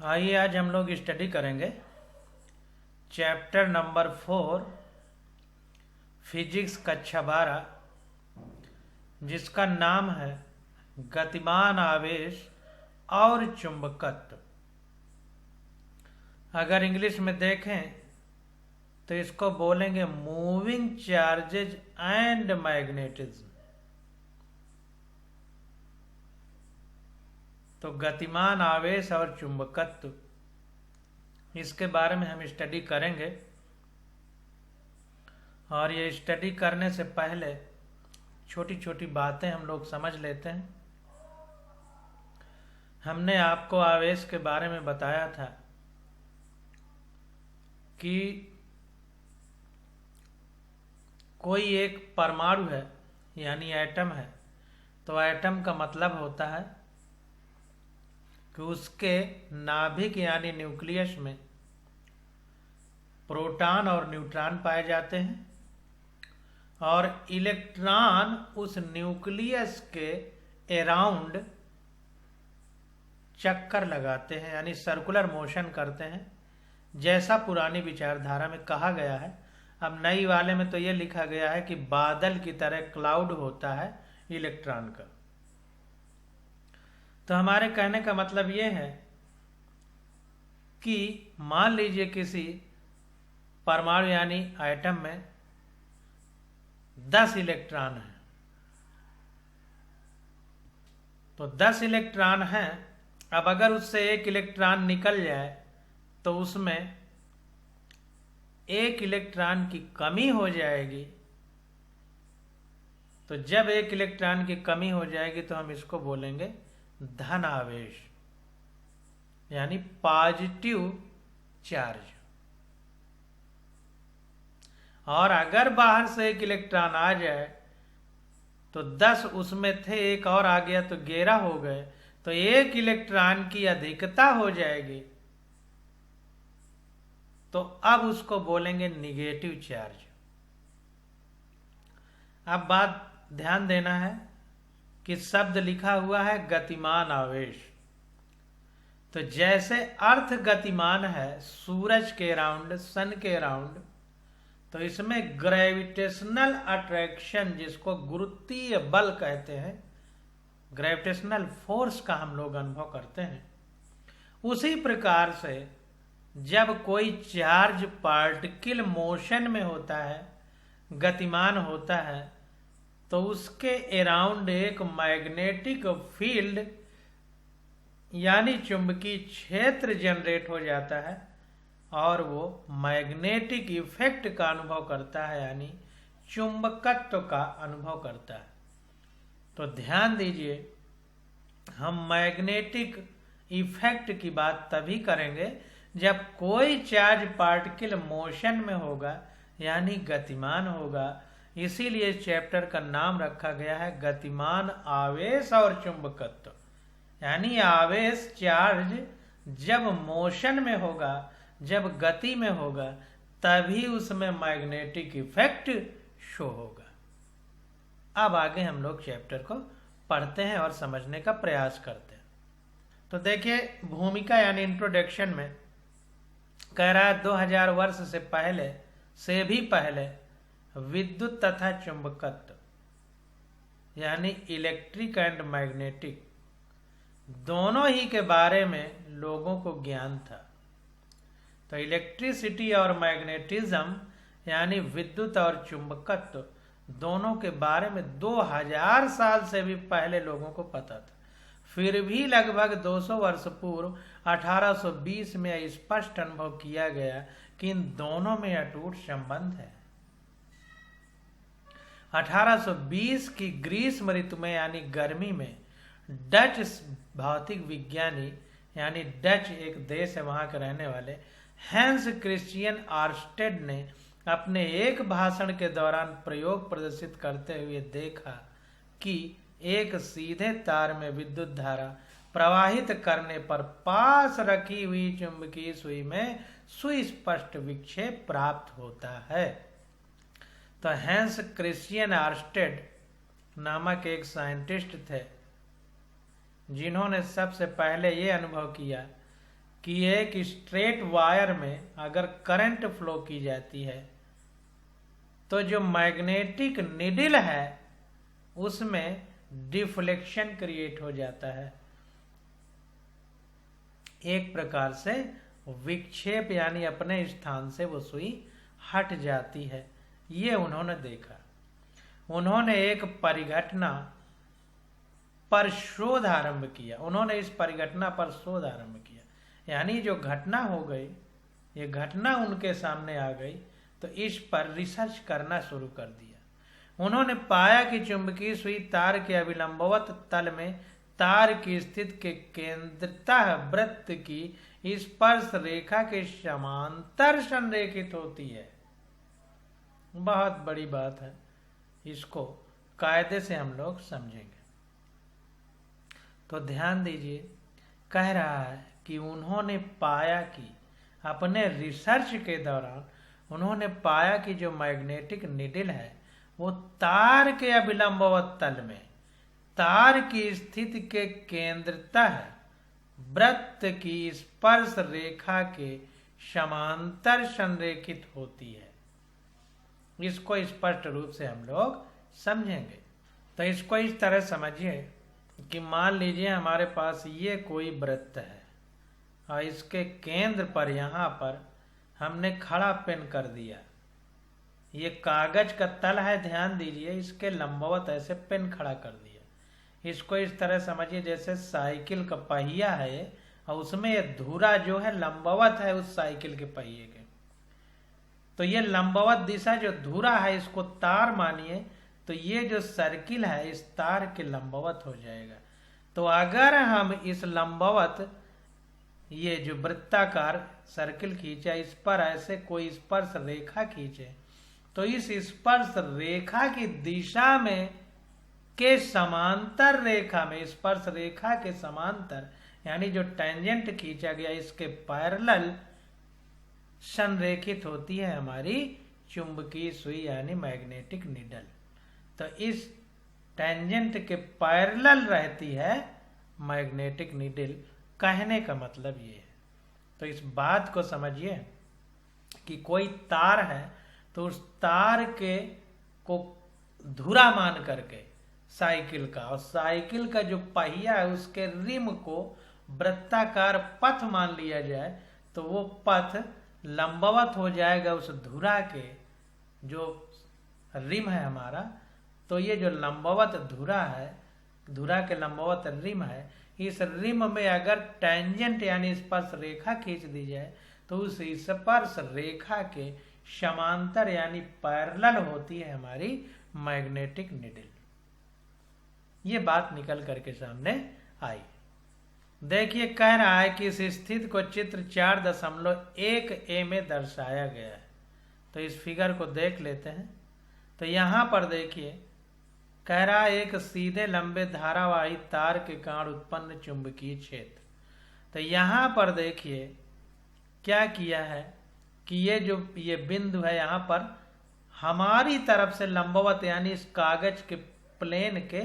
आइए आज हम लोग स्टडी करेंगे चैप्टर नंबर 4 फिजिक्स कक्षा 12, जिसका नाम है गतिमान आवेश और चुंबकत्व। अगर इंग्लिश में देखें तो इसको बोलेंगे मूविंग चार्जेज एंड मैग्नेटिज्म। तो गतिमान आवेश और चुंबकत्व, इसके बारे में हम स्टडी करेंगे। और ये स्टडी करने से पहले छोटी छोटी बातें हम लोग समझ लेते हैं। हमने आपको आवेश के बारे में बताया था कि कोई एक परमाणु है यानी एटम है, तो एटम का मतलब होता है कि उसके नाभिक यानी न्यूक्लियस में प्रोटॉन और न्यूट्रॉन पाए जाते हैं और इलेक्ट्रॉन उस न्यूक्लियस के अराउंड चक्कर लगाते हैं यानी सर्कुलर मोशन करते हैं, जैसा पुरानी विचारधारा में कहा गया है। अब नई वाले में तो ये लिखा गया है कि बादल की तरह क्लाउड होता है इलेक्ट्रॉन का। तो हमारे कहने का मतलब ये है कि मान लीजिए किसी परमाणु यानी एटम में 10 इलेक्ट्रॉन हैं, तो 10 इलेक्ट्रॉन हैं। अब अगर उससे एक इलेक्ट्रॉन निकल जाए तो उसमें एक इलेक्ट्रॉन की कमी हो जाएगी। तो जब एक इलेक्ट्रॉन की कमी हो जाएगी तो हम इसको बोलेंगे धन आवेश यानी पॉजिटिव चार्ज। और अगर बाहर से एक इलेक्ट्रॉन आ जाए तो 10 उसमें थे, एक और आ गया तो 11 हो गए, तो एक इलेक्ट्रॉन की अधिकता हो जाएगी, तो अब उसको बोलेंगे निगेटिव चार्ज। अब बात ध्यान देना है कि शब्द लिखा हुआ है गतिमान आवेश। तो जैसे अर्थ गतिमान है सूरज के राउंड, सन के राउंड, तो इसमें ग्रेविटेशनल अट्रैक्शन, जिसको गुरुत्वीय बल कहते हैं, ग्रेविटेशनल फोर्स का हम लोग अनुभव करते हैं। उसी प्रकार से जब कोई चार्ज पार्टिकल मोशन में होता है, गतिमान होता है, तो उसके अराउंड एक मैग्नेटिक फील्ड यानी चुंबकीय क्षेत्र जनरेट हो जाता है और वो मैग्नेटिक इफेक्ट का अनुभव करता है यानी चुंबकत्व का अनुभव करता है। तो ध्यान दीजिए, हम मैग्नेटिक इफेक्ट की बात तभी करेंगे जब कोई चार्ज पार्टिकल मोशन में होगा यानी गतिमान होगा। इसीलिए चैप्टर का नाम रखा गया है गतिमान आवेश और चुंबकत्व, यानी आवेश चार्ज जब मोशन में होगा, जब गति में होगा, तभी उसमें मैग्नेटिक इफेक्ट शो होगा। अब आगे हम लोग चैप्टर को पढ़ते हैं और समझने का प्रयास करते हैं। तो देखिए, भूमिका यानी इंट्रोडक्शन में कह रहा है 2000 वर्ष से भी पहले विद्युत तथा चुंबकत्व यानी इलेक्ट्रिक एंड मैग्नेटिक दोनों ही के बारे में लोगों को ज्ञान था। तो इलेक्ट्रिसिटी और मैग्नेटिज्म यानी विद्युत और चुंबकत्व दोनों के बारे में 2000 साल से भी पहले लोगों को पता था। फिर भी लगभग 200 वर्ष पूर्व 1820 में स्पष्ट अनुभव किया गया कि इन दोनों में अटूट संबंध है। 1820 की ग्रीष्म ऋतु में यानी गर्मी में डच भौतिक विज्ञानी यानी डच एक देश है, वहां के रहने वाले हैंस क्रिश्चियन आर्स्टेड ने अपने एक भाषण के दौरान प्रयोग प्रदर्शित करते हुए देखा कि एक सीधे तार में विद्युत धारा प्रवाहित करने पर पास रखी हुई चुंबकीय सुई में सुस्पष्ट विक्षेप प्राप्त होता है। तो हैंस क्रिश्चियन आर्स्टेड नामक एक साइंटिस्ट थे जिन्होंने सबसे पहले ये अनुभव किया कि एक स्ट्रेट वायर में अगर करंट फ्लो की जाती है तो जो मैग्नेटिक निडल है उसमें डिफ्लेक्शन क्रिएट हो जाता है, एक प्रकार से विक्षेप, यानी अपने स्थान से वो सुई हट जाती है। ये उन्होंने देखा। उन्होंने एक परिघटना पर शोध आरंभ किया। उन्होंने इस परिघटना पर शोध आरंभ किया, यानी जो घटना हो गई, ये घटना उनके सामने आ गई, तो इस पर रिसर्च करना शुरू कर दिया। उन्होंने पाया कि चुंबकीय सुई तार के अभिलंबवत तल में तार की स्थिति के केंद्रतः वृत्त की स्पर्श रेखा के समांतर संरेखित होती है। बहुत बड़ी बात है, इसको कायदे से हम लोग समझेंगे। तो ध्यान दीजिए, कह रहा है कि उन्होंने पाया कि अपने रिसर्च के दौरान उन्होंने पाया कि जो मैग्नेटिक निडल है वो तार के अभिलंबवत तल में तार की स्थिति के केंद्रतः वृत्त की स्पर्श रेखा के समांतर संरेखित होती है। इसको स्पष्ट रूप से हम लोग समझेंगे। तो इसको इस तरह समझिए कि मान लीजिए हमारे पास ये कोई वृत्त है और इसके केंद्र पर यहाँ पर हमने खड़ा पेन कर दिया। ये कागज का तल है, ध्यान दीजिए, इसके लंबवत ऐसे पेन खड़ा कर दिया। इसको इस तरह समझिए जैसे साइकिल का पहिया है और उसमें ये धुरा जो है लंबवत है उस साइकिल के पहिए के। तो ये लंबवत दिशा जो धुरा है इसको तार मानिए, तो ये जो सर्किल है इस तार के लंबवत हो जाएगा। तो अगर हम इस लंबवत ये जो वृत्ताकार सर्किल खींचा, इस पर ऐसे कोई स्पर्श रेखा खींचे, तो इस स्पर्श रेखा की दिशा में के समांतर रेखा में, स्पर्श रेखा के समांतर, यानी जो टेंजेंट खींचा गया इसके पैरेलल संरेखित होती है हमारी चुंबकीय सुई यानी मैग्नेटिक निडल। तो इस टेंजेंट के पैरेलल रहती है मैग्नेटिक निडल। कहने का मतलब ये है, तो इस बात को समझिए कि कोई तार है तो उस तार के को धुरा मान करके साइकिल का, और साइकिल का जो पहिया है उसके रिम को वृत्ताकार पथ मान लिया जाए, तो वो पथ लंबवत हो जाएगा उस धुरा के जो रिम है हमारा। तो ये जो लंबवत धुरा है, धुरा के लंबवत रिम है, इस रिम में अगर टेंजेंट यानी स्पर्श रेखा खींच दी जाए तो उस स्पर्श रेखा के समांतर यानी पैरेलल होती है हमारी मैग्नेटिक निडल। ये बात निकल करके सामने आई। देखिए, कह रहा है कि इस स्थिति को चित्र 4.1a में दर्शाया गया है। तो इस फिगर को देख लेते हैं। तो यहाँ पर देखिए, कह रहा है एक सीधे लंबे धारावाही तार के कारण उत्पन्न चुंबकीय क्षेत्र। तो यहाँ पर देखिए क्या किया है कि ये बिंदु है, यहाँ पर हमारी तरफ से लंबवत यानी इस कागज के प्लेन के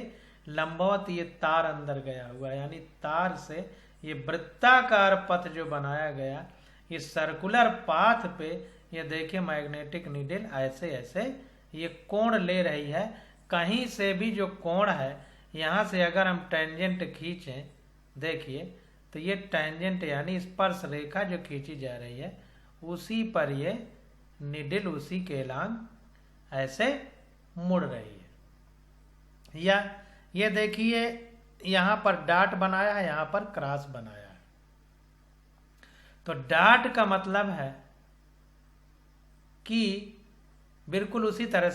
लंबवत ये तार अंदर गया हुआ है, यानी तार से ये वृत्ताकार पथ जो बनाया गया, इस सर्कुलर पाथ पे ये देखिए मैग्नेटिक निडल ऐसे ऐसे ये कोण ले रही है। कहीं से भी जो कोण है, यहाँ से अगर हम टेंजेंट खींचें, देखिए तो ये टेंजेंट यानी स्पर्श रेखा जो खींची जा रही है उसी पर ये निडल उसी के एलांग ऐसे मुड़ रही है। या ये देखिए यहाँ पर डॉट बनाया है, यहाँ पर क्रॉस बनाया है। तो डॉट का मतलब है कि बिल्कुल उसी तरह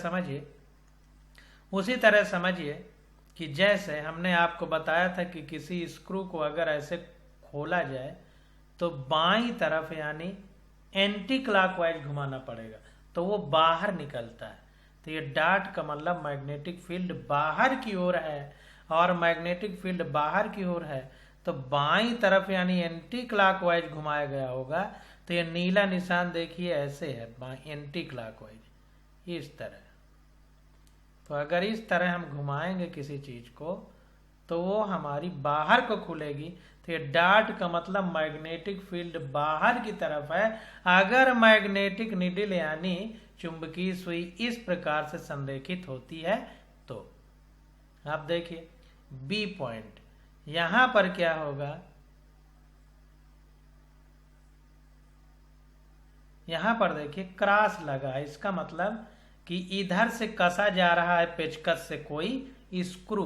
समझिए कि जैसे हमने आपको बताया था कि किसी स्क्रू को अगर ऐसे खोला जाए तो बाईं तरफ यानी एंटी क्लॉकवाइज घुमाना पड़ेगा तो वो बाहर निकलता है। तो ये डॉट का मतलब मैग्नेटिक फील्ड बाहर की ओर है, और मैग्नेटिक फील्ड बाहर की ओर है तो बाईं तरफ यानी एंटी क्लॉकवाइज घुमाया गया होगा। तो ये नीला निशान देखिए ऐसे है, एंटी क्लॉकवाइज इस तरह। तो अगर इस तरह हम घुमाएंगे किसी चीज को तो वो हमारी बाहर को खुलेगी, तो ये डॉट का मतलब मैग्नेटिक फील्ड बाहर की तरफ है अगर मैग्नेटिक नीडल यानी चुंबकीय सुई इस प्रकार से संरेखित होती है तो। आप देखिए बी पॉइंट, यहां पर क्या होगा, यहां पर देखिए क्रॉस लगा है, इसका मतलब कि इधर से कसा जा रहा है पेचकस से कोई स्क्रू।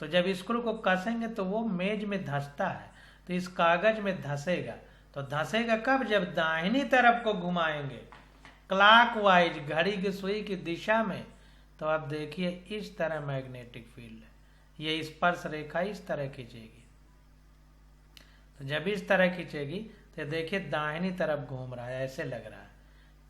तो जब स्क्रू को कसेंगे तो वो मेज में धंसता है, तो इस कागज में धंसेगा। तो धंसेगा कब, जब दाहिनी तरफ को घुमाएंगे क्लॉकवाइज घड़ी की सुई की दिशा में। तो आप देखिए इस तरह मैग्नेटिक फील्ड है, ये स्पर्श रेखा इस तरह खींचेगी। तो जब इस तरह खींचेगी तो देखिए दाहिनी तरफ घूम रहा है, ऐसे लग रहा है।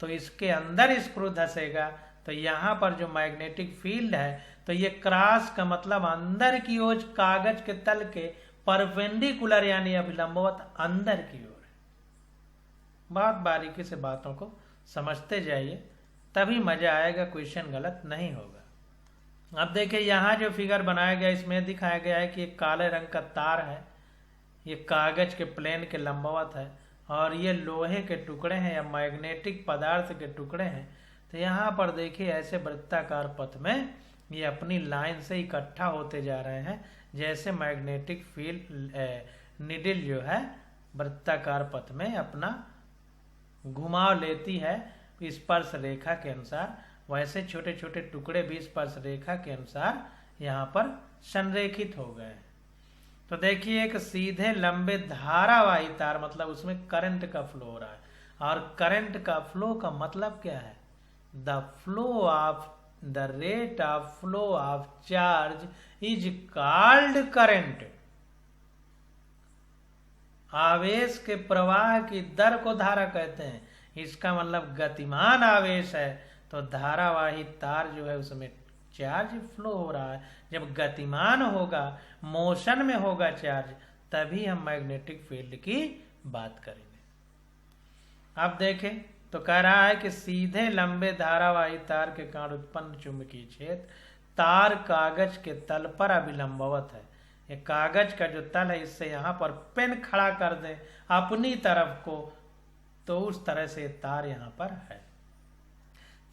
तो इसके अंदर स्क्रू धंसेगा, तो यहाँ पर जो मैग्नेटिक फील्ड है, तो ये क्रॉस का मतलब अंदर की ओर कागज के तल के परपेंडिकुलर यानी अभिलंबवत अंदर की ओर है। बहुत बारीकी से बातों को समझते जाइए, तभी मजा आएगा, क्वेश्चन गलत नहीं होगा। अब देखिए यहाँ जो फिगर बनाया गया इसमें दिखाया गया है कि एक काले रंग का तार है, ये कागज के प्लेन के लंबवत है और ये लोहे के टुकड़े हैं या मैग्नेटिक पदार्थ के टुकड़े हैं। तो यहाँ पर देखिए ऐसे वृत्ताकार पथ में ये अपनी लाइन से इकट्ठा होते जा रहे हैं, जैसे मैग्नेटिक फील्ड निडल जो है वृत्ताकार पथ में अपना घुमाव लेती है स्पर्श रेखा के अनुसार, वैसे छोटे छोटे टुकड़े भी स्पर्श रेखा के अनुसार यहाँ पर संरेखित हो गए हैं। तो देखिए एक सीधे लंबे धारावाही तार, मतलब उसमें करंट का फ्लो हो रहा है, और करंट का फ्लो का मतलब क्या है, the rate of flow of charge is called current. आवेश के प्रवाह की दर को धारा कहते हैं, इसका मतलब गतिमान आवेश है तो धारावाही तार जो है उसमें चार्ज फ्लो हो रहा है। जब गतिमान होगा, मोशन में होगा चार्ज, तभी हम मैग्नेटिक फील्ड की बात करेंगे। अब देखें तो कह रहा है कि सीधे लंबे धारावाही तार के कारण उत्पन्न चुंबकीय क्षेत्र तार कागज के तल पर अभिलंबवत है। ये कागज का जो तल है, इससे यहाँ पर पेन खड़ा कर दें अपनी तरफ को, तो उस तरह से तार यहाँ पर है।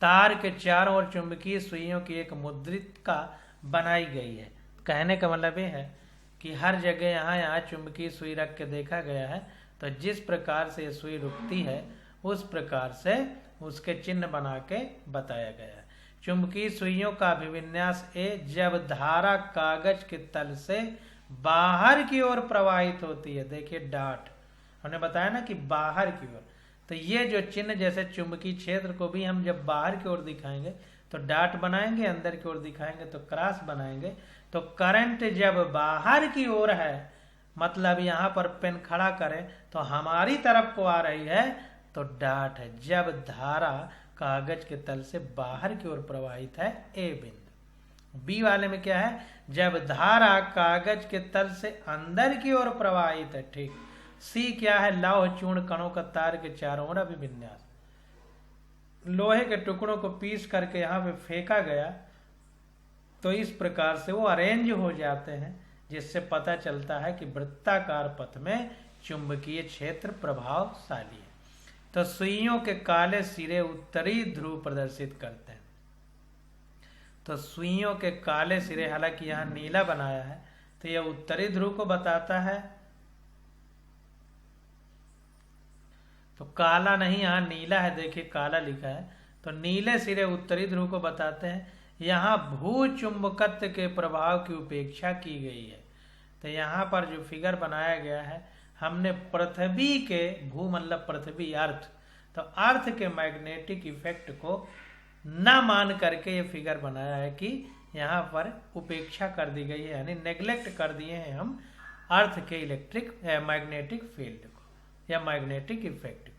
तार के चारों ओर चुंबकीय सुइयों की एक मुद्रिका बनाई गई है। कहने का मतलब ये है कि हर जगह यहाँ चुंबकीय सुई रख के देखा गया है, तो जिस प्रकार से ये सुई रुकती है उस प्रकार से उसके चिन्ह बना के बताया गया है। चुंबकीय सुइयों का अभिविन्यास ए, जब धारा कागज के तल से बाहर की ओर प्रवाहित होती है, देखिए डॉट हमने बताया ना कि बाहर की ओर, तो ये जो चिन्ह जैसे चुंबकीय क्षेत्र को भी हम जब बाहर की ओर दिखाएंगे तो डॉट बनाएंगे, अंदर की ओर दिखाएंगे तो क्रॉस बनाएंगे। तो करंट जब बाहर की ओर है, मतलब यहाँ पर पेन खड़ा करें तो हमारी तरफ को आ रही है तो डॉट है। जब धारा कागज के तल से बाहर की ओर प्रवाहित है, ए बिंदु। बी वाले में क्या है, जब धारा कागज के तल से अंदर की ओर प्रवाहित है, ठीक। सी क्या है, लौह चूर्ण कणों का तार के चारों ओर अभिविन्यास। लोहे के टुकड़ों को पीस करके यहाँ पे फेंका गया, तो इस प्रकार से वो अरेंज हो जाते हैं, जिससे पता चलता है कि वृत्ताकार पथ में चुंबकीय क्षेत्र प्रभावशाली है। तो सुइयों के काले सिरे उत्तरी ध्रुव प्रदर्शित करते हैं। तो सुइयों के काले सिरे, हालांकि यहाँ नीला बनाया है तो यह उत्तरी ध्रुव को बताता है, तो काला नहीं, यहाँ नीला है, देखिए काला लिखा है, तो नीले सिरे उत्तरी ध्रुव को बताते हैं। यहाँ भू चुंबकत्व के प्रभाव की उपेक्षा की गई है। तो यहाँ पर जो फिगर बनाया गया है, हमने पृथ्वी के, भू मतलब पृथ्वी, अर्थ, तो अर्थ के मैग्नेटिक इफेक्ट को न मान करके ये फिगर बनाया है कि यहाँ पर उपेक्षा कर दी गई है, यानी नेग्लेक्ट कर दिए हैं हम अर्थ के इलेक्ट्रिक मैग्नेटिक फील्ड को या मैग्नेटिक इफेक्ट को।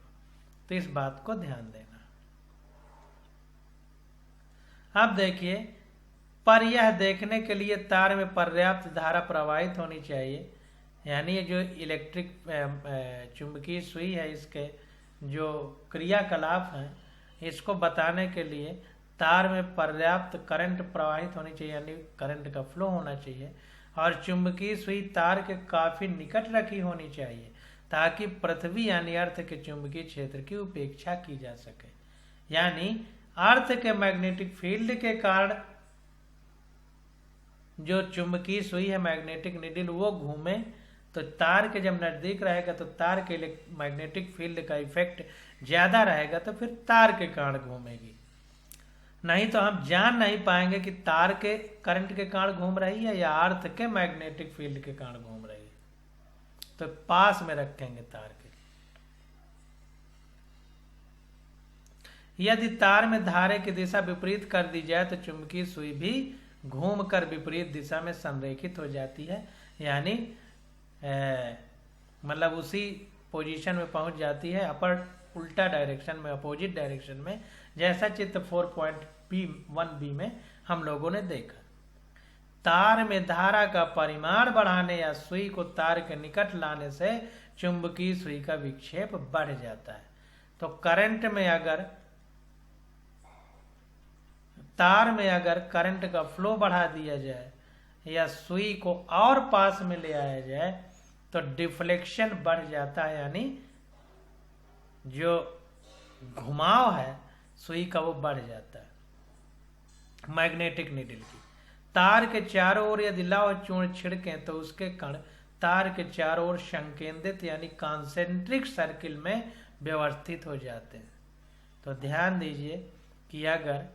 तो इस बात को ध्यान देना। अब देखिए, पर यह देखने के लिए तार में पर्याप्त धारा प्रवाहित होनी चाहिए, यानी ये जो इलेक्ट्रिक चुंबकीय सुई है, इसके जो क्रियाकलाप हैं, इसको बताने के लिए तार में पर्याप्त करंट प्रवाहित होनी चाहिए, यानी करंट का फ्लो होना चाहिए। और चुंबकीय सुई तार के काफी निकट रखी होनी चाहिए ताकि पृथ्वी यानी अर्थ के चुंबकीय क्षेत्र की उपेक्षा की जा सके। यानी अर्थ के मैग्नेटिक फील्ड के कारण जो चुंबकीय सुई है, मैग्नेटिक निडल, वो घूमे तो तार के जब नजदीक रहेगा तो तार के मैग्नेटिक फील्ड का इफेक्ट ज्यादा रहेगा तो फिर तार के कारण घूमेगी। नहीं तो हम जान नहीं पाएंगे कि तार के करंट के कारण घूम रही है या अर्थ के मैग्नेटिक फील्ड के कारण घूम रही है। तो पास में रखेंगे तार के। यदि तार में धारे की दिशा विपरीत कर दी जाए तो चुंबकीय सुई भी घूमकर विपरीत दिशा में संरेखित हो जाती है, यानी मतलब उसी पोजीशन में पहुंच जाती है, अपर उल्टा डायरेक्शन में, अपोजिट डायरेक्शन में, जैसा चित्र 4.1b में हम लोगों ने देखा। तार में धारा का परिमाण बढ़ाने या सुई को तार के निकट लाने से चुंबकीय सुई का विक्षेप बढ़ जाता है। तो करंट में अगर तार में अगर करंट का फ्लो बढ़ा दिया जाए या सुई को और पास में ले आया जाए तो डिफ्लेक्शन बढ़ जाता है, यानी जो घुमाव है सुई का वो बढ़ जाता है मैग्नेटिक निडल की। तार के चारों ओर यदि लौह चूर्ण छिड़कें तो उसके कण तार के चारों ओर संकेंद्रित यानी कॉन्सेंट्रिक सर्किल में व्यवस्थित हो जाते हैं। तो ध्यान दीजिए कि अगर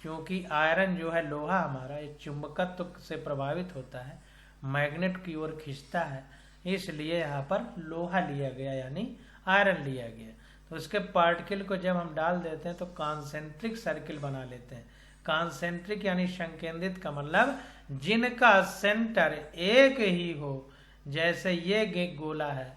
क्योंकि आयरन जो है, लोहा हमारा, एक चुंबकत्व से प्रभावित होता है, मैग्नेट की ओर खींचता है, इसलिए यहाँ पर लोहा लिया गया यानी आयरन लिया गया। तो उसके पार्टिकल को जब हम डाल देते हैं तो कॉन्सेंट्रिक सर्किल बना लेते हैं। कॉन्सेंट्रिक यानी संकेंद्रित का मतलब जिनका सेंटर एक ही हो, जैसे ये गोला है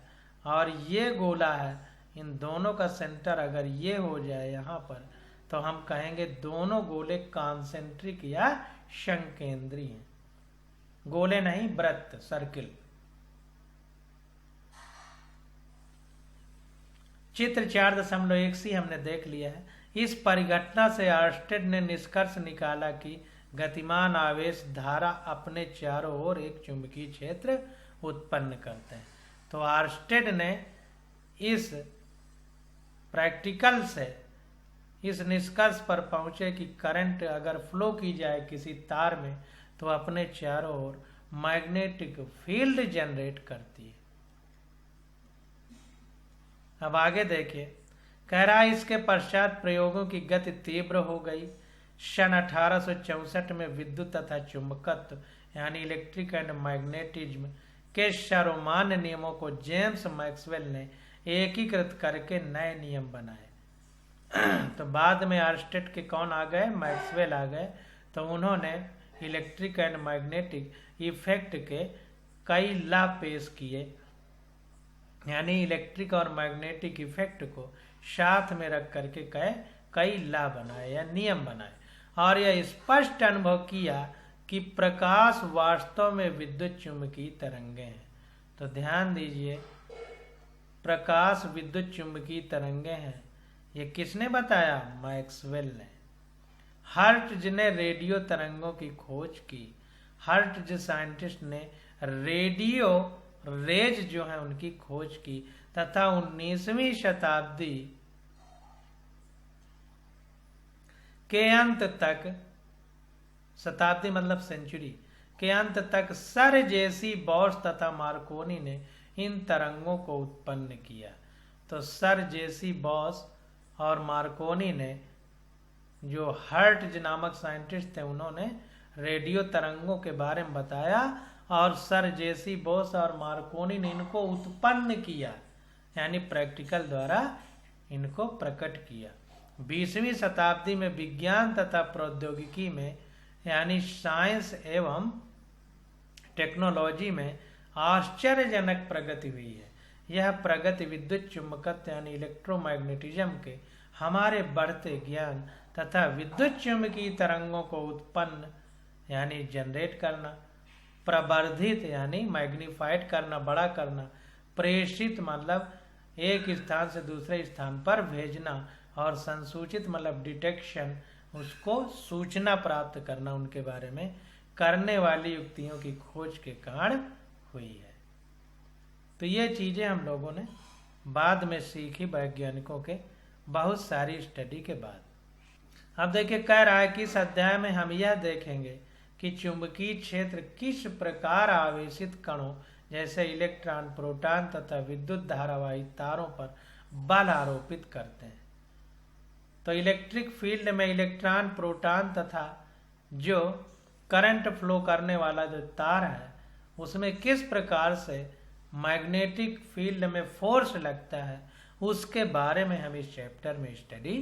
और ये गोला है, इन दोनों का सेंटर अगर ये हो जाए यहाँ पर तो हम कहेंगे दोनों गोले कॉन्सेंट्रिक या संकेंद्रीय हैं। गोले नहीं, वृत्त, सर्किल। चित्र 4.1 हमने देख लिया है। इस परिघटना से आर्स्टेड ने निष्कर्ष निकाला कि गतिमान आवेश धारा अपने चारों ओर एक चुंबकीय क्षेत्र उत्पन्न करते हैं। तो आर्स्टेड ने इस प्रैक्टिकल से इस निष्कर्ष पर पहुंचे कि करंट अगर फ्लो की जाए किसी तार में तो अपने चारों ओर मैग्नेटिक फील्ड जनरेट करती है। अब आगे देखिए, कह रहा है इसके पश्चात प्रयोगों की गति तीव्र हो गई। सन 1864 में विद्युत तथा चुंबकत्व यानी इलेक्ट्रिक एंड मैग्नेटिज्म के सर्वमान्य नियमों को जेम्स मैक्सवेल ने एकीकृत करके नए नियम बनाए। तो बाद में आर्स्टेड के कौन आ गए? मैक्सवेल आ गए। तो उन्होंने इलेक्ट्रिक एंड मैग्नेटिक इफेक्ट के कई लॉ पेश किए, यानी इलेक्ट्रिक और मैग्नेटिक इफेक्ट को साथ में रख करके कई लॉ बनाए या नियम बनाए, और यह स्पष्ट अनुभव किया कि प्रकाश वास्तव में विद्युत चुंबकीय तरंगे हैं। तो ध्यान दीजिए, प्रकाश विद्युत चुंबकीय तरंगे हैं। ये किसने बताया? मैक्सवेल ने। हर्ट्ज ने रेडियो तरंगों की खोज की। हर्ट्ज साइंटिस्ट ने रेडियो रेज जो है उनकी खोज की तथा 19वीं शताब्दी के अंत तक, शताब्दी मतलब सेंचुरी के अंत तक, सर जेसी बॉस तथा मार्कोनी ने इन तरंगों को उत्पन्न किया। तो सर जेसी बॉस और मार्कोनी ने, जो हर्ट्ज नामक साइंटिस्ट थे, उन्होंने रेडियो तरंगों के बारे में बताया और सर जेसी बॉस और मार्कोनी ने इनको उत्पन्न किया, यानी प्रैक्टिकल द्वारा इनको प्रकट किया। 20वीं शताब्दी में विज्ञान तथा प्रौद्योगिकी में, यानी साइंस एवं टेक्नोलॉजी में आश्चर्यजनक प्रगति हुई है। यह प्रगति विद्युत चुंबकत्व यानी इलेक्ट्रोमैग्नेटिज्म के हमारे बढ़ते ज्ञान तथा विद्युत चुंबकीय तरंगों को उत्पन्न यानी जनरेट करना, प्रवर्धित यानी मैग्नीफाइड करना, बड़ा करना, प्रेषित मतलब एक स्थान से दूसरे स्थान पर भेजना, और संसूचित मतलब डिटेक्शन, उसको सूचना प्राप्त करना उनके बारे में, करने वाली युक्तियों की खोज के कारण हुई है। तो ये चीजें हम लोगों ने बाद में सीखी वैज्ञानिकों के बहुत सारी स्टडी के बाद। अब देखिए कह रहा है कि इस अध्याय में हम यह देखेंगे कि चुंबकीय क्षेत्र किस प्रकार आवेशित कणों जैसे इलेक्ट्रॉन, प्रोटॉन तथा विद्युत धारावाही तारों पर बल आरोपित करते हैं। तो इलेक्ट्रिक फील्ड में इलेक्ट्रॉन, प्रोटॉन तथा जो करंट फ्लो करने वाला जो तार है उसमें किस प्रकार से मैग्नेटिक फील्ड में फोर्स लगता है उसके बारे में हम इस चैप्टर में स्टडी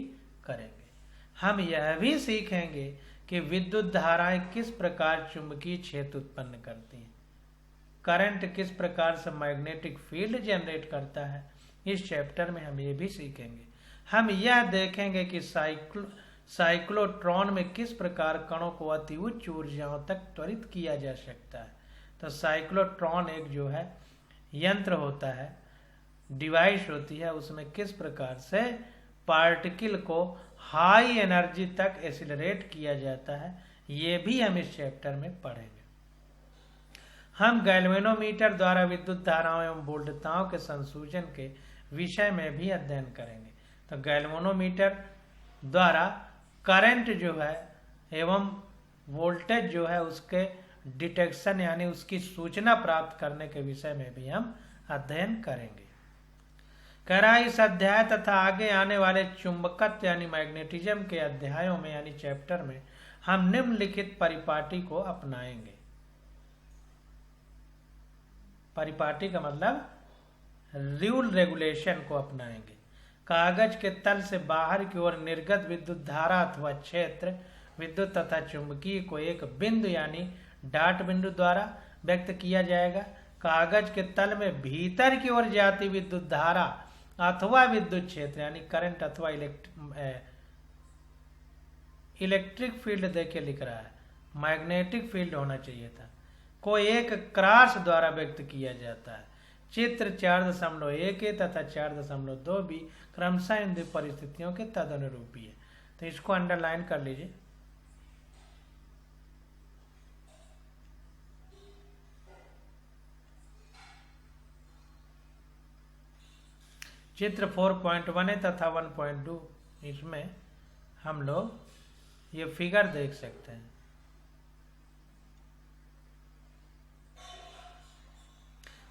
करेंगे। हम यह भी सीखेंगे कि विद्युत धाराएं किस प्रकार चुंबकीय क्षेत्र उत्पन्न करती हैं, करंट किस प्रकार से मैग्नेटिक फील्ड जनरेट करता है। इस चैप्टर में हम ये भी सीखेंगे। हम यह देखेंगे कि साइक्लोट्रॉन में किस प्रकार कणों को अति उच्च ऊर्जाओं तक त्वरित किया जा सकता है। तो साइक्लोट्रॉन एक जो है यंत्र होता है, डिवाइस होती है, उसमें किस प्रकार से पार्टिकल को हाई एनर्जी तक एक्सीलरेट किया जाता है, ये भी हम इस चैप्टर में पढ़ेंगे। हम गैल्वेनोमीटर द्वारा विद्युत धाराओं एवं वोल्टताओं के संसूचन के विषय में भी अध्ययन करेंगे। तो गैल्वेनोमीटर द्वारा करंट जो है एवं वोल्टेज जो है उसके डिटेक्शन यानी उसकी सूचना प्राप्त करने के विषय में भी हम अध्ययन करेंगे। कह रहा है इस अध्याय तथा आगे आने वाले चुंबकत्व यानी मैग्नेटिज्म के अध्यायों में यानी चैप्टर में हम निम्नलिखित परिपाटी को अपनाएंगे। परिपाटी का मतलब रूल रेगुलेशन को अपनाएंगे। कागज के तल से बाहर की ओर निर्गत विद्युत धारा अथवा क्षेत्र विद्युत तथा चुंबकीय को एक बिंदु यानी डाट बिंदु द्वारा व्यक्त किया जाएगा। कागज के तल में भीतर की ओर जाती विद्युत धारा अथवा विद्युत क्षेत्र यानी करंट अथवा इलेक्ट्रिक फील्ड देखिए लिख रहा है, मैग्नेटिक फील्ड होना चाहिए था, को एक क्रॉस द्वारा व्यक्त किया जाता है। चित्र 4.1 तथा 4.2 भी क्रमशः इन दो परिस्थितियों के तदनुरूपी है। तो इसको अंडरलाइन कर लीजिए। चित्र 4.1 है तथा 1.2 इसमें हम लोग ये फिगर देख सकते हैं।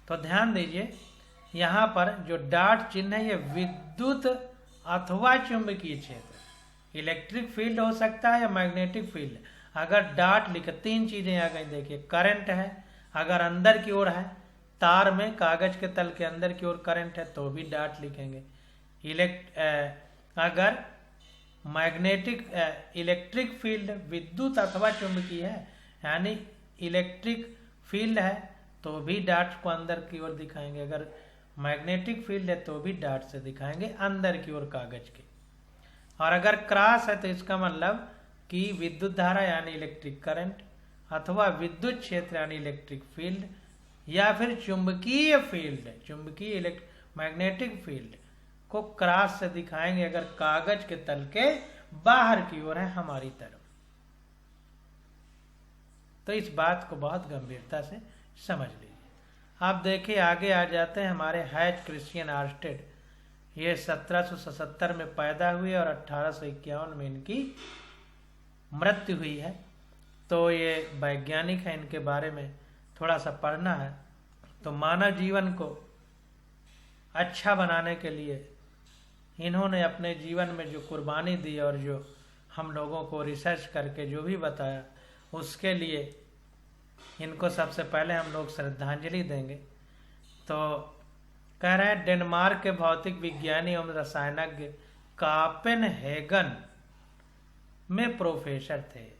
तो ध्यान दीजिए यहाँ पर जो डॉट चिन्ह है ये विद्युत अथवा चुंबकीय क्षेत्र, इलेक्ट्रिक फील्ड हो सकता है या मैग्नेटिक फील्ड। अगर डॉट लिखे, तीन चीजें आ गई देखिए, करंट है, अगर अंदर की ओर है तार में कागज के तल के अंदर की ओर करंट है तो भी डॉट लिखेंगे। अगर मैग्नेटिक इलेक्ट्रिक फील्ड विद्युत अथवा चुंबकीय है यानी इलेक्ट्रिक फील्ड है तो भी डॉट को अंदर की ओर दिखाएंगे। अगर मैग्नेटिक फील्ड है तो भी डॉट से दिखाएंगे अंदर की ओर कागज के। और अगर क्रॉस है तो इसका मतलब कि विद्युत धारा यानी इलेक्ट्रिक करंट अथवा विद्युत क्षेत्र यानी इलेक्ट्रिक फील्ड या फिर चुंबकीय फील्ड, चुंबकीय मैग्नेटिक फील्ड को क्रॉस से दिखाएंगे अगर कागज के तल के बाहर की ओर है हमारी तरफ। तो इस बात को बहुत गंभीरता से समझ लीजिए। आप देखिए आगे आ जाते हैं हमारे हैच क्रिश्चियन आर्स्टेड। ये 1777 में पैदा हुए और 1851 में इनकी मृत्यु हुई है। तो ये वैज्ञानिक है, इनके बारे में थोड़ा सा पढ़ना है। तो मानव जीवन को अच्छा बनाने के लिए इन्होंने अपने जीवन में जो कुर्बानी दी और जो हम लोगों को रिसर्च करके जो भी बताया उसके लिए इनको सबसे पहले हम लोग श्रद्धांजलि देंगे। तो कह रहे हैं डेनमार्क के भौतिक विज्ञानी एवं रसायनज्ञ कापेनहेगन में प्रोफेसर थे।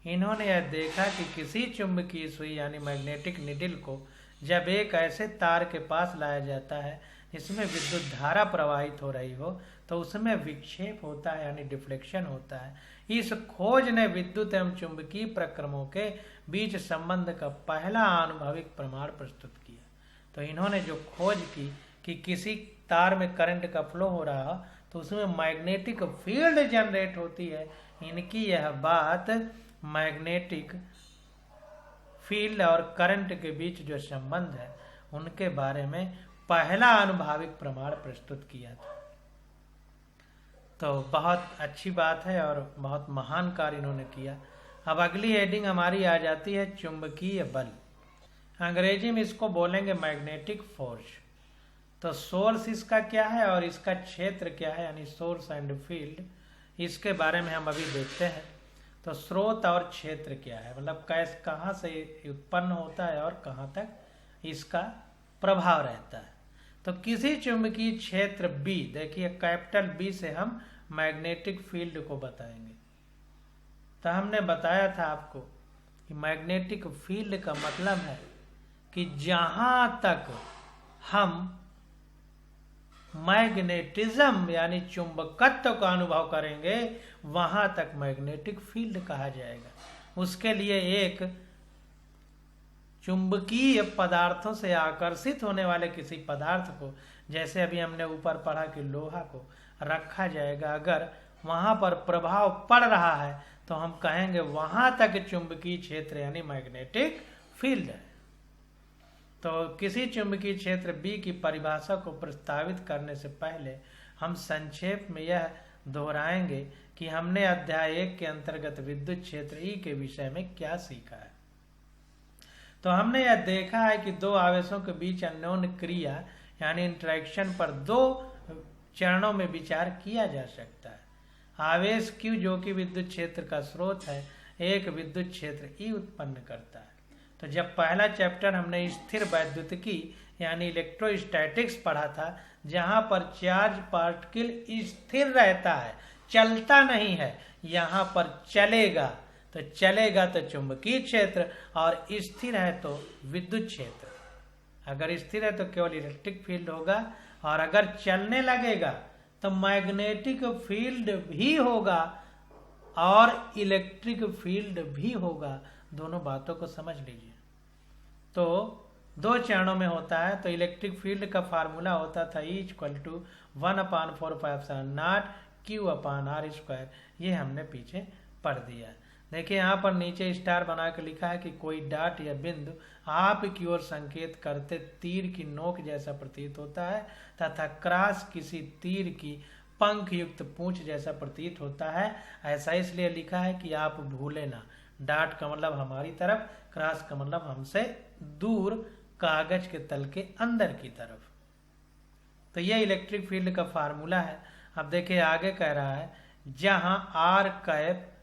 इन्होंने यह देखा कि किसी चुंबकीय सुई यानी मैग्नेटिक निडल को जब एक ऐसे तार के पास लाया जाता है जिसमें विद्युत धारा प्रवाहित हो रही हो तो उसमें विक्षेप होता है यानी डिफ्लेक्शन होता है। इस खोज ने विद्युत एवं चुंबकीय प्रक्रमों के बीच संबंध का पहला आनुभविक प्रमाण प्रस्तुत किया। तो इन्होंने जो खोज की कि किसी तार में करंट का फ्लो हो रहा तो उसमें मैग्नेटिक फील्ड जनरेट होती है, इनकी यह बात मैग्नेटिक फील्ड और करंट के बीच जो संबंध है उनके बारे में पहला आनुभाविक प्रमाण प्रस्तुत किया था। तो बहुत अच्छी बात है और बहुत महान कार्य इन्होंने किया। अब अगली हेडिंग हमारी आ जाती है चुंबकीय बल। अंग्रेजी में इसको बोलेंगे मैग्नेटिक फोर्स। तो सोर्स इसका क्या है और इसका क्षेत्र क्या है, यानी सोर्स एंड फील्ड, इसके बारे में हम अभी देखते हैं। तो स्रोत और क्षेत्र क्या है, मतलब कहाँ से उत्पन्न होता है और कहाँ तक इसका प्रभाव रहता है। तो किसी चुंबकीय क्षेत्र B, देखिए कैपिटल B से हम मैग्नेटिक फील्ड को बताएंगे। तो हमने बताया था आपको कि मैग्नेटिक फील्ड का मतलब है कि जहां तक हम मैग्नेटिज्म यानी चुंबकत्व का अनुभव करेंगे वहां तक मैग्नेटिक फील्ड कहा जाएगा। उसके लिए एक चुंबकीय पदार्थों से आकर्षित होने वाले किसी पदार्थ को, जैसे अभी हमने ऊपर पढ़ा कि लोहा को रखा जाएगा, अगर वहां पर प्रभाव पड़ रहा है तो हम कहेंगे वहां तक चुंबकीय क्षेत्र यानी मैग्नेटिक फील्ड है। तो किसी चुंबकीय क्षेत्र B की परिभाषा को प्रस्तावित करने से पहले हम संक्षेप में यह दोहराएंगे कि हमने अध्याय 1 के अंतर्गत विद्युत क्षेत्र E के विषय में क्या सीखा है। तो हमने यह देखा है कि दो आवेशों के बीच अन्योन्य क्रिया यानी इंटरेक्शन पर दो चरणों में विचार किया जा सकता है। आवेश Q जो कि विद्युत क्षेत्र का स्रोत है, एक विद्युत क्षेत्र E उत्पन्न करता है। तो जब पहला चैप्टर हमने स्थिर वैद्युतिकी यानी इलेक्ट्रोस्टैटिक्स पढ़ा था, जहां पर चार्ज पार्टिकल स्थिर रहता है, चलता नहीं है, यहाँ पर चलेगा। तो चलेगा तो चुंबकीय क्षेत्र और स्थिर है तो विद्युत क्षेत्र। अगर स्थिर है तो केवल इलेक्ट्रिक फील्ड होगा और अगर चलने लगेगा तो मैग्नेटिक फील्ड भी होगा और इलेक्ट्रिक फील्ड भी होगा। दोनों बातों को समझ लीजिए। तो दो चरणों में होता है। तो इलेक्ट्रिक फील्ड का फार्मूला होता था E=1/4πε0 Q/r²। ये हमने पीछे पढ़ दिया। देखिए यहाँ पर नीचे स्टार बना के लिखा है कि कोई डाट या बिंदु आप की ओर संकेत करते तीर की नोक जैसा प्रतीत होता है तथा क्रॉस किसी तीर की पंख युक्त पूंछ जैसा प्रतीत होता है। ऐसा इसलिए लिखा है कि आप भूले ना। डाट का मतलब हमारी तरफ, क्रॉस का मतलब हमसे दूर, कागज के तल के अंदर की तरफ। तो यह इलेक्ट्रिक फील्ड का फार्मूला है। अब देखिए आगे कह रहा है जहां आर कैप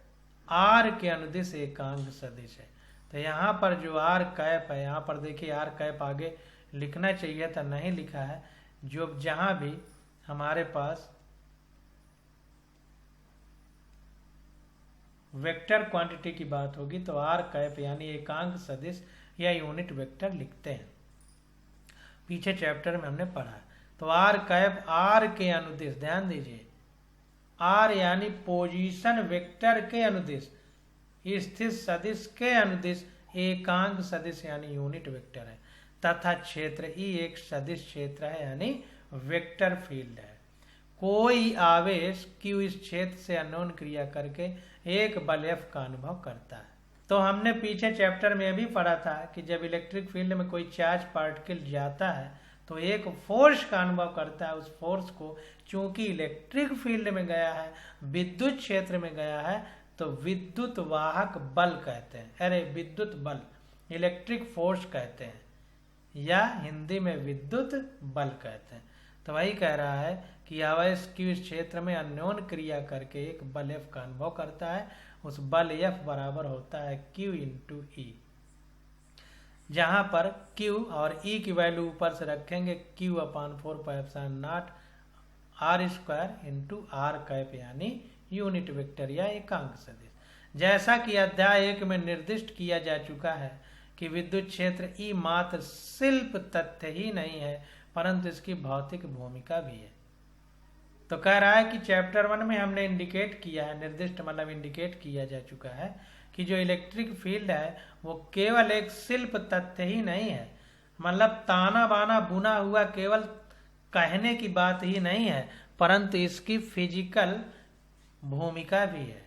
आर के अनुदिश एकांक सदिश है। तो यहाँ पर जो आर कैप है, यहाँ पर देखिए आर कैप आगे लिखना चाहिए था, नहीं लिखा है। जो जहां भी हमारे पास वेक्टर क्वांटिटी की बात होगी तो आर कैप यानी एकांक सदिश या यूनिट वेक्टर लिखते हैं। पीछे चैप्टर में हमने पढ़ा। तो आर कैप आर के अनुदिश, ध्यान दीजिए, आर यानी पोजीशन वेक्टर के अनुदिश, स्थित सदिश के अनुदिश एकांक सदिश यानी यूनिट वेक्टर है, तथा क्षेत्र ई एक सदिश क्षेत्र है यानी वेक्टर फील्ड है। कोई आवेश Q इस क्षेत्र से अननोन क्रिया करके एक बल F का अनुभव करता है। तो हमने पीछे चैप्टर में भी पढ़ा था कि जब इलेक्ट्रिक फील्ड में कोई चार्ज पार्टिकल जाता है तो एक फोर्स का अनुभव करता है। उस फोर्स को चूंकि इलेक्ट्रिक फील्ड में गया है, विद्युत क्षेत्र में गया है, तो विद्युत वाहक बल कहते हैं। अरे विद्युत बल, इलेक्ट्रिक फोर्स कहते हैं, या हिंदी में विद्युत बल कहते हैं। तो वही कह रहा है कि आवेश Q इस क्षेत्र में अन्योन क्रिया करके एक बल F का अनुभव करता है। उस बल F बराबर होता है Q × E, जहां पर Q और E की वैल्यू ऊपर से रखेंगे Q/4πε0 r² × r कैप यानी यूनिट वेक्टर या एकांक सदिश। जैसा कि अध्याय 1 में निर्दिष्ट किया जा चुका है कि विद्युत क्षेत्र E मात्र शिल्प तथ्य ही नहीं है परंतु इसकी भौतिक भूमिका भी है। तो कह रहा है कि चैप्टर 1 में हमने इंडिकेट किया है, निर्दिष्ट मतलब इंडिकेट किया जा चुका है कि जो इलेक्ट्रिक फील्ड है वो केवल एक शिल्प तथ्य ही नहीं है, मतलब ताना बाना बुना हुआ केवल कहने की बात ही नहीं है, परंतु इसकी फिजिकल भूमिका भी है।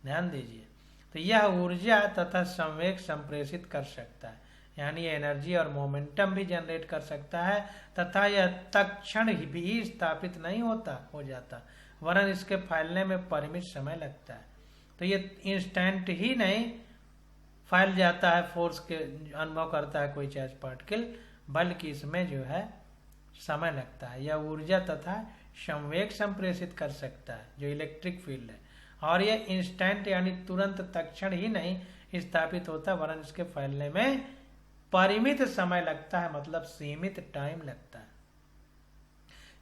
ध्यान दीजिए। तो यह ऊर्जा तथा संवेग संप्रेषित कर सकता है, यानी एनर्जी और मोमेंटम भी जनरेट कर सकता है, तथा यह तत्क्षण भी स्थापित नहीं हो जाता, वरन इसके फैलने में परिमित समय लगता है। तो ये इंस्टेंट ही नहीं फैल जाता है, फोर्स के अनुभव करता है कोई चार्ज पार्टिकल, बल्कि इसमें जो है समय लगता है। यह ऊर्जा तथा संवेग संप्रेषित कर सकता है, जो इलेक्ट्रिक फील्ड है, और यह इंस्टेंट यानी तुरंत तत्क्षण ही नहीं स्थापित होता, वरन इसके फैलने में परिमित समय लगता है, मतलब सीमित टाइम लगता है।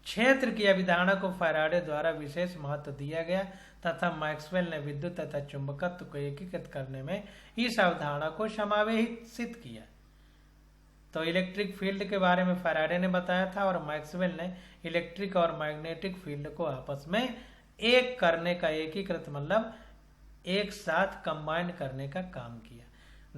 क्षेत्र की अवधारणा को फैराडे द्वारा विशेष महत्व दिया गया तथा मैक्सवेल ने विद्युत तथा चुंबकत्व को एकीकृत करने में इस अवधारणा को समावेशित किया। तो इलेक्ट्रिक फील्ड के बारे में फैराडे ने बताया था, और मैक्सवेल ने इलेक्ट्रिक और मैग्नेटिक फील्ड को आपस में एक करने का, एकीकृत मतलब एक साथ कंबाइन करने का काम किया।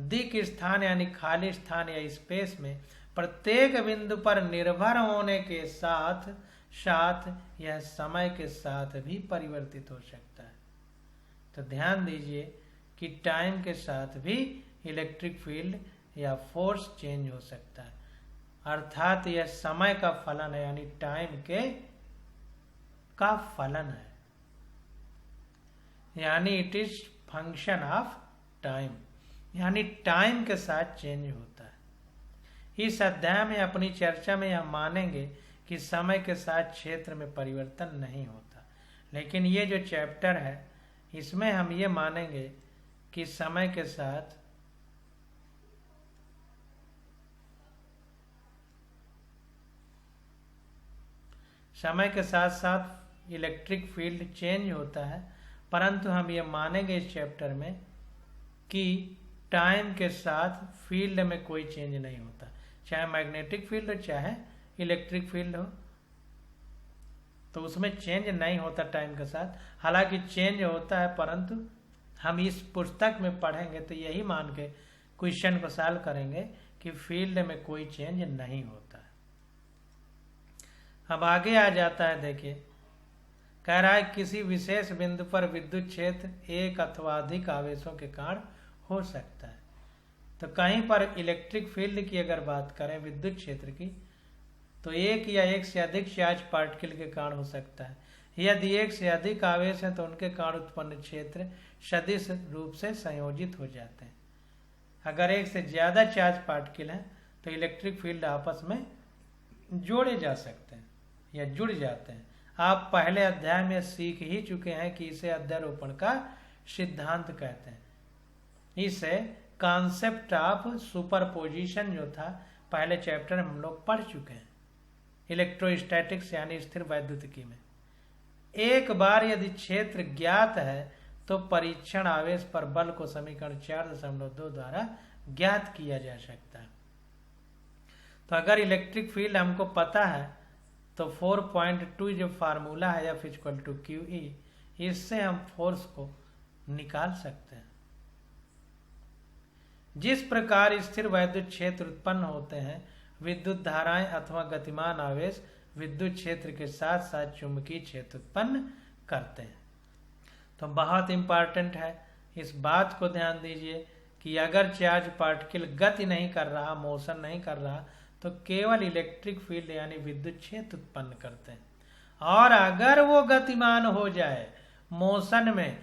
दिक स्थान यानी खाली स्थान या स्पेस में प्रत्येक बिंदु पर निर्भर होने के साथ साथ यह समय के साथ भी परिवर्तित हो सकता है। तो ध्यान दीजिए कि टाइम के साथ भी इलेक्ट्रिक फील्ड या फोर्स चेंज हो सकता है, अर्थात यह समय का फलन है, यानी टाइम का फलन है, यानी it is function of time, यानी टाइम के साथ चेंज होता है। इस अध्याय में अपनी चर्चा में यह मानेंगे कि समय के साथ क्षेत्र में परिवर्तन नहीं होता, लेकिन ये जो चैप्टर है इसमें हम ये मानेंगे कि समय के साथ साथ इलेक्ट्रिक फील्ड चेंज होता है, परंतु हम ये मानेंगे इस चैप्टर में कि टाइम के साथ फील्ड में कोई चेंज नहीं होता, चाहे मैग्नेटिक फील्ड हो चाहे इलेक्ट्रिक फील्ड हो, तो उसमें चेंज नहीं होता टाइम के साथ। हालांकि चेंज होता है, परंतु हम इस पुस्तक में पढ़ेंगे तो यही मान के क्वेश्चन को सॉल्व करेंगे कि फील्ड में कोई चेंज नहीं होता है। अब आगे आ जाता है, देखिए कह रहा है किसी विशेष बिंदु पर विद्युत क्षेत्र एक अथवा अधिक आवेशों के कारण हो सकता है। तो कहीं पर इलेक्ट्रिक फील्ड की अगर बात करें विद्युत क्षेत्र की, तो एक या एक से अधिक चार्ज पार्टिकल के कारण हो सकता है। यदि एक से अधिक आवेश है तो उनके कारण उत्पन्न क्षेत्र सदिश रूप से संयोजित हो जाते हैं। अगर एक से ज्यादा चार्ज पार्टिकल है तो इलेक्ट्रिक फील्ड आपस में जोड़े जा सकते हैं या जुड़ जाते हैं। आप पहले अध्याय में सीख ही चुके हैं कि इसे अध्यारोपण का सिद्धांत कहते हैं। इसे कॉन्सेप्ट ऑफ सुपरपोजिशन जो था पहले चैप्टर में हम लोग पढ़ चुके हैं, इलेक्ट्रोस्टैटिक्स यानी स्थिर वैद्युतिकी में। एक बार यदि क्षेत्र ज्ञात है तो परीक्षण आवेश पर बल को समीकरण 4.2 द्वारा ज्ञात किया जा सकता है। तो अगर इलेक्ट्रिक फील्ड हमको पता है तो 4.2 जो फार्मूला है या इक्वल टू QE, इससे हम फोर्स को निकाल सकते हैं। जिस प्रकार स्थिर वैद्युत क्षेत्र उत्पन्न होते हैं, विद्युत धाराएं अथवा गतिमान आवेश विद्युत क्षेत्र के साथ साथ चुंबकीय क्षेत्र उत्पन्न करते हैं। तो बहुत इंपॉर्टेंट है, इस बात को ध्यान दीजिए कि अगर चार्ज पार्टिकल गति नहीं कर रहा, मोशन नहीं कर रहा, तो केवल इलेक्ट्रिक फील्ड यानी विद्युत क्षेत्र उत्पन्न करते हैं। और अगर वो गतिमान हो जाए मोशन में,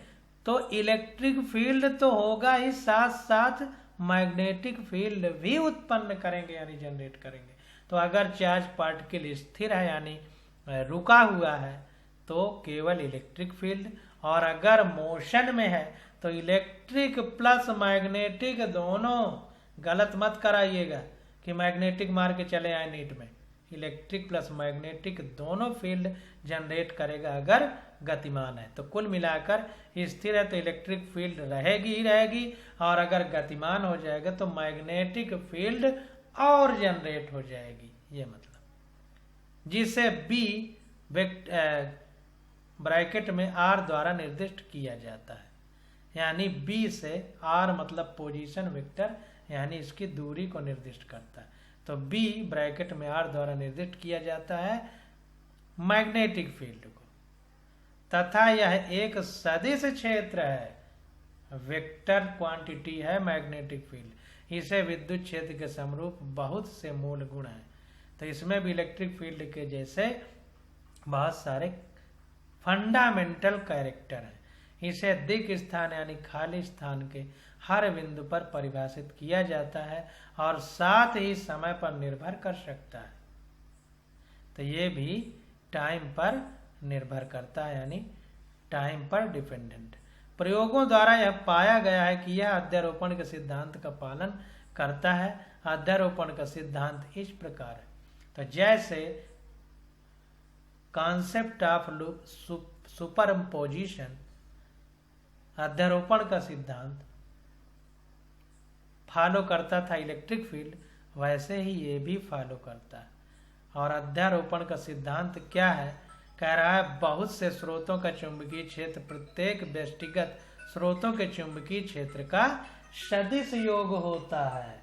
तो इलेक्ट्रिक फील्ड तो होगा ही, साथ साथ मैग्नेटिक फील्ड भी उत्पन्न करेंगे यानी जनरेट करेंगे। तो अगर चार्ज पार्टिकल स्थिर है यानी रुका हुआ है तो केवल इलेक्ट्रिक फील्ड, और अगर मोशन में है तो इलेक्ट्रिक प्लस मैग्नेटिक दोनों। गलत मत कराइएगा कि मैग्नेटिक मार के चले आए नीट में, इलेक्ट्रिक प्लस मैग्नेटिक दोनों फील्ड जनरेट करेगा अगर गतिमान है। तो कुल मिलाकर स्थिर है तो इलेक्ट्रिक फील्ड रहेगी ही रहेगी, और अगर गतिमान हो जाएगा तो मैग्नेटिक फील्ड और जनरेट हो जाएगी, ये मतलब, जिसे B ब्रैकेट में R द्वारा निर्दिष्ट किया जाता है। यानी B से R मतलब पोजीशन वेक्टर, यानी इसकी दूरी को निर्दिष्ट करता है। तो B ब्रैकेट में R द्वारा निर्दिष्ट किया जाता है मैग्नेटिक फील्ड को, तथा यह एक सदिश क्षेत्र है। वेक्टर क्वांटिटी है मैग्नेटिक फील्ड। इसे विद्युत क्षेत्र के समरूप बहुत से मूल गुण हैं। तो इसमें भी इलेक्ट्रिक फील्ड के जैसे बहुत सारे फंडामेंटल कैरेक्टर हैं। इसे दिक् स्थान यानी खाली स्थान के हर बिंदु पर परिभाषित किया जाता है और साथ ही समय पर निर्भर कर सकता है। तो ये भी टाइम पर निर्भर करता है, यानी टाइम पर डिपेंडेंट। प्रयोगों द्वारा यह पाया गया है कि यह अध्यारोपण के सिद्धांत का पालन करता है। अध्यारोपण का सिद्धांत इस प्रकार है। तो जैसे कॉन्सेप्ट ऑफ सुपरइम्पोजिशन अध्यारोपण का सिद्धांत फॉलो करता था इलेक्ट्रिक फील्ड, वैसे ही ये भी फॉलो करता है। और अध्यारोपण का सिद्धांत क्या है? कह रहा है बहुत से स्रोतों का चुंबकीय क्षेत्र प्रत्येक व्यक्तिगत स्रोतों के चुंबकीय क्षेत्र का सदिश योग होता है।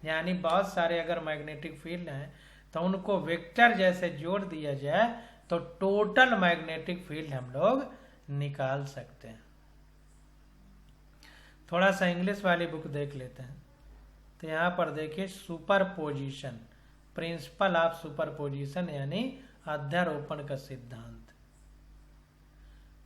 यानी बहुत सारे अगर मैग्नेटिक फील्ड हैं तो उनको वेक्टर जैसे जोड़ दिया जाए तो टोटल मैग्नेटिक फील्ड हम लोग निकाल सकते हैं। थोड़ा सा इंग्लिश वाली बुक देख लेते हैं। तो यहाँ पर देखिए सुपरपोजिशन, प्रिंसिपल ऑफ सुपरपोजिशन यानी अध्यारोपण का सिद्धांत।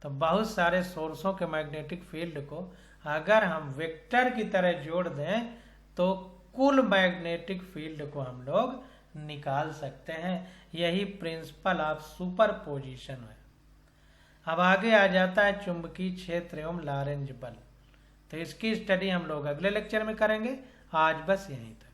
तो बहुत सारे सोर्सों के मैग्नेटिक फील्ड को अगर हम वेक्टर की तरह जोड़ दें तो कुल मैग्नेटिक फील्ड को हम लोग निकाल सकते हैं। यही प्रिंसिपल ऑफ सुपरपोजिशन है। अब आगे आ जाता है चुंबकीय क्षेत्र एवं लॉरेंज बल। तो इसकी स्टडी हम लोग अगले लेक्चर में करेंगे। आज बस यहीं तक।